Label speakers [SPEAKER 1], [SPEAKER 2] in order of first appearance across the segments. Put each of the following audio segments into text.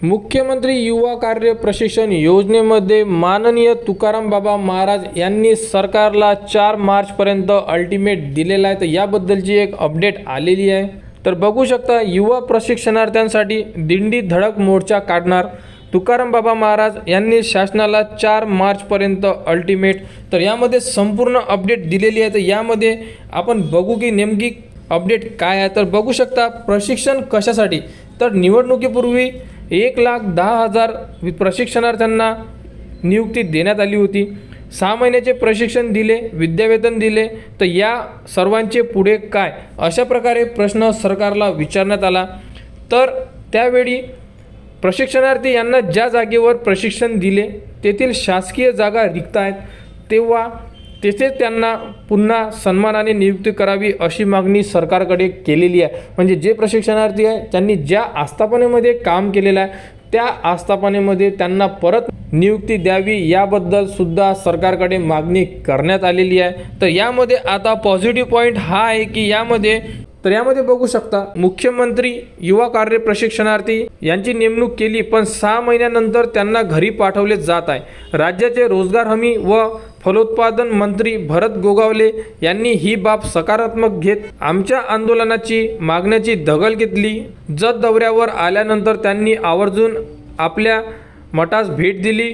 [SPEAKER 1] मुख्यमंत्री युवा कार्य प्रशिक्षण योजनेमध्ये माननीय तुकाराम बाबा महाराज यांनी सरकारला 4 मार्चपर्यंत अल्टिमेट दिलेला आहे। तर याबद्दलची एक अपडेट आलेली आहे। तर बघू शकता युवा प्रशिक्षणार्थ्यांसाठी दिंडी धडक मोर्चा काढणार तुकाराम बाबा महाराज यांनी शासनाला 4 मार्चपर्यंत अल्टिमेट। तर यामध्ये संपूर्ण अपडेट दिलेली आहे। तर यामध्ये आपण बघू की नेमकी अपडेट काय आहे। तर बघू शकता प्रशिक्षण कशासाठी, तर निवडणुकीपूर्वी 1,10,000 प्रशिक्षणार्थ्यांना नियुक्ती देण्यात आली होती। 6 महिन्याचे प्रशिक्षण दिले, विद्यावेतन दिले। तर या सर्वांचे पुढे काय, अशा प्रकारे प्रश्न सरकारला विचारण्यात आला। तर त्यावेळी प्रशिक्षणार्थी यांना ज्या जागेवर प्रशिक्षण दिले तेथील शासकीय जागा रिक्त आहेत, तेव्हा तेथेच त्यांना पुन्हा सन्मानाने नियुक्ती करावी अशी मागणी सरकारकडे केलेली आहे। म्हणजे जे प्रशिक्षणार्थी आहे त्यांनी ज्या आस्थापनेमध्ये काम केलेलं आहे त्या आस्थापनेमध्ये त्यांना परत नियुक्ती द्यावी, याबद्दल सुद्धा सरकारकडे मागणी करण्यात आलेली आहे। तर यामध्ये आता पॉझिटिव्ह पॉईंट हा आहे की यामध्ये बघू शकता मुख्यमंत्री युवा कार्य प्रशिक्षणार्थी यांची नेमणूक केली, पण 6 महिन्यानंतर त्यांना घरी पाठवले जात आहे। राज्याचे रोजगार हमी व फलोत्पादन मंत्री भरत गोगावले यांनी ही बाब सकारात्मक घेत आमच्या आंदोलनाची मागण्याची दखल घेतली। जत दौऱ्यावर आल्यानंतर त्यांनी आवर्जून आपल्या मठास भेट दिली,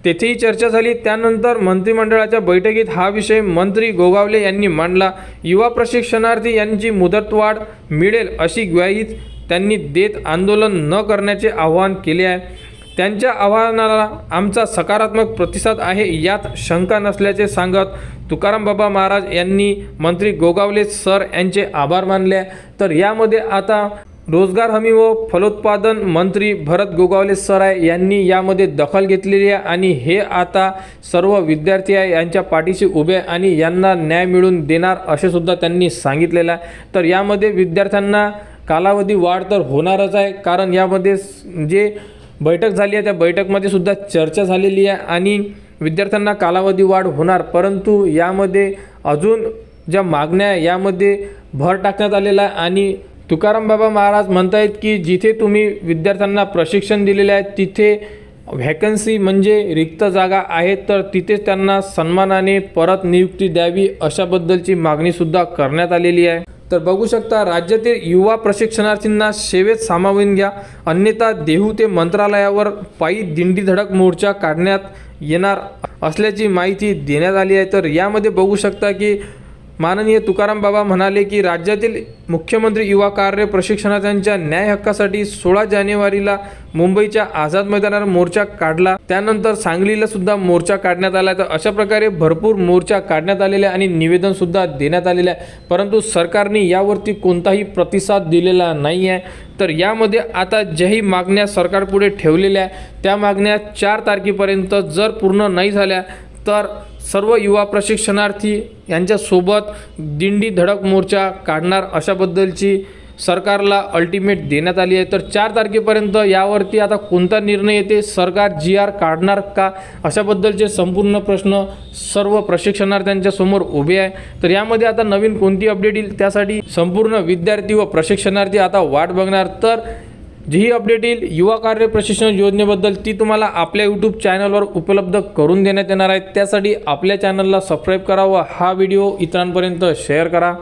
[SPEAKER 1] तेथेही चर्चा झाली। त्यानंतर मंत्रिमंडळाच्या बैठकीत हा विषय मंत्री गोगावले यांनी मांडला। युवा प्रशिक्षणार्थी यांची मुदतवाढ मिळेल अशी ग्वाही त्यांनी देत आंदोलन न करण्याचे आवाहन केले आहे। त्यांच्या आवाहनाला आमचा सकारात्मक प्रतिसाद आहे, यात शंका नसल्याचे सांगत तुकाराम बाबा महाराज यांनी मंत्री गोगावले सर यांचे आभार मानले। तर यामध्ये आता रोजगार हमी व फलोत्पादन मंत्री भरत गोगावले सर आहे यांनी यामध्ये दखल घेतलेली आहे आणि हे आता सर्व विद्यार्थी आहे यांच्या पाठीशी उभे आणि यांना न्याय मिळवून देणार असे सुद्धा त्यांनी सांगितलेलं आहे। तर यामध्ये विद्यार्थ्यांना कालावधी वाढ तर होणारच आहे, कारण यामध्ये जे बैठक झाली आहे त्या बैठकमध्ये सुद्धा चर्चा झालेली आहे आणि विद्यार्थ्यांना कालावधी वाढ होणार, परंतु यामध्ये अजून ज्या मागण्या आहे यामध्ये भर टाकण्यात आलेला आहे। आणि तुकाराम बाबा महाराज म्हणतायत की जिथे तुम्ही विद्यार्थ्यांना प्रशिक्षण दिलेले आहे तिथे व्हॅकन्सी म्हणजे रिक्त जागा आहेत, तर तिथेच त्यांना सन्मानाने परत नियुक्ती द्यावी अशाबद्दलची मागणीसुद्धा करण्यात आलेली आहे। तर बघू शकता राज्यातील युवा प्रशिक्षणार्थींना सेवेत सामावून घ्या, अन्यथा देहू ते मंत्रालयावर पायी दिंडी धडक मोर्चा काढण्यात येणार असल्याची माहिती देण्यात आली आहे। तर यामध्ये बघू शकता की माननीय तुकाराम बाबा म्हणाले की राज्यातील मुख्यमंत्री युवा कार्य प्रशिक्षणार्थ्यांच्या न्याय हक्कासाठी 16 जानेवारीला मुंबईच्या आझाद मैदानावर मोर्चा काढला, त्यानंतर सांगलीला सुद्धा मोर्चा काढण्यात आला। तर अशा प्रकारे भरपूर मोर्चा काढण्यात आलेले आणि निवेदन सुद्धा देण्यात आलेले आहे, परंतु सरकारने यावरती कोणताही प्रतिसाद दिलेला नाही आहे। तर यामध्ये आता ज्याही मागण्या सरकारपुढे ठेवलेल्या आहे त्या मागण्या 4 तारखेपर्यंत जर पूर्ण नाही झाल्या तर सर्व युवा प्रशिक्षणार्थी यांच्यासोबत दिंडी धडक मोर्चा काढणार अशाबद्दलची सरकारला अल्टिमेट देण्यात आली आहे। तर 4 तारखेपर्यंत यावरती आता कोणता निर्णय येते, सरकार GR काढणार का, अशाबद्दलचे संपूर्ण प्रश्न सर्व प्रशिक्षणार्थ्यांच्या समोर उभे आहे। तर यामध्ये आता नवीन कोणती अपडेट येईल त्यासाठी संपूर्ण विद्यार्थी व प्रशिक्षणार्थी आता वाट बघणार। तर जी अपडेट येईल युवा कार्य प्रशिक्षण योजनेबद्दल ती तुम्हाला आपल्या यूट्यूब चॅनलवर उपलब्ध करून देण्यात येणार आहे। त्यासाठी आपल्या चॅनलला सबस्क्राईब करा व हा व्हिडिओ इतरांपर्यंत शेअर करा।